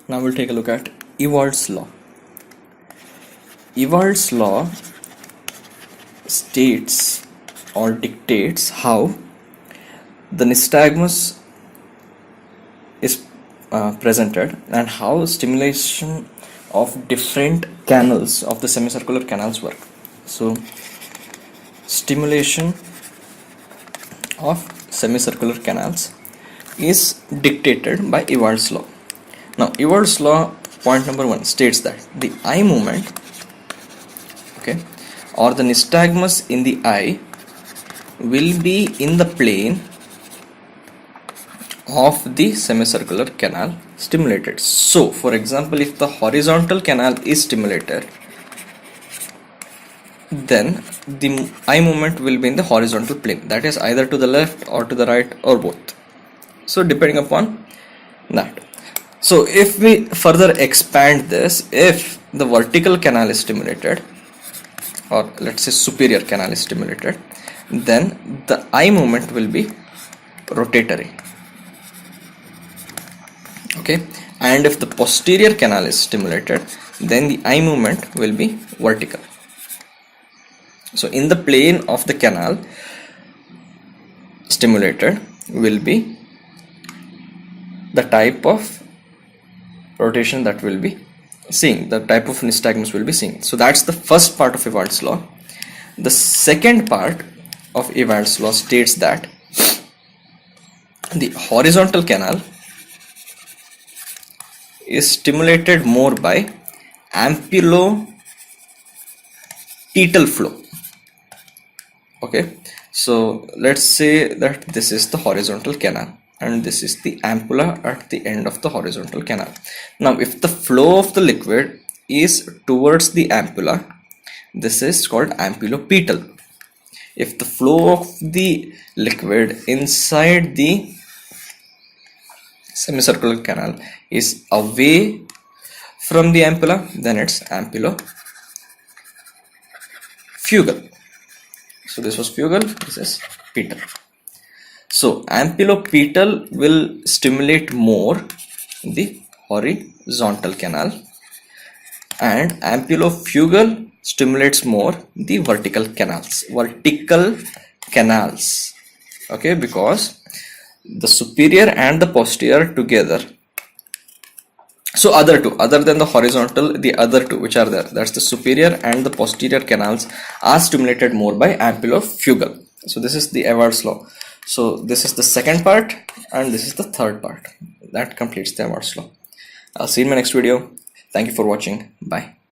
Now we'll take a look at Ewald's law. Ewald's law states or dictates how the nystagmus is presented and how stimulation of different canals of the semicircular canals work. So stimulation of semicircular canals is dictated by Ewald's law. Now Ewald's law, point number 1, states that the eye movement, or the nystagmus in the eye will be in the plane of the semicircular canal stimulated. So for example, if the horizontal canal is stimulated, then the eye movement will be in the horizontal plane, that is either to the left or to the right or both, so depending upon that. So if we further expand this, if the vertical canal is stimulated, or let's say superior canal is stimulated, then the eye movement will be rotatory, and if the posterior canal is stimulated, then the eye movement will be vertical. So in the plane of the canal stimulated will be the type of rotation that will be seeing, the type of nystagmus will be seeing. So that's the first part of Ewald's law. The second part of Ewald's law states that the horizontal canal is stimulated more by ampulopetal flow. So let's say that this is the horizontal canal and this is the ampulla at the end of the horizontal canal. Now if the flow of the liquid is towards the ampulla, this is called ampulopetal. If the flow of the liquid inside the semicircular canal is away from the ampulla, then it's ampulofugal. So this was fugal, this is petal. So ampulopetal will stimulate more the horizontal canal, and ampulofugal stimulates more the vertical canals. Because the superior and the posterior together. So other than the horizontal, the other two which are there, that's the superior and the posterior canals, are stimulated more by ampulofugal. So this is the Ewald's law. So this is the second part and this is the third part. That completes the Ewald's law. I'll see you in my next video. Thank you for watching. Bye.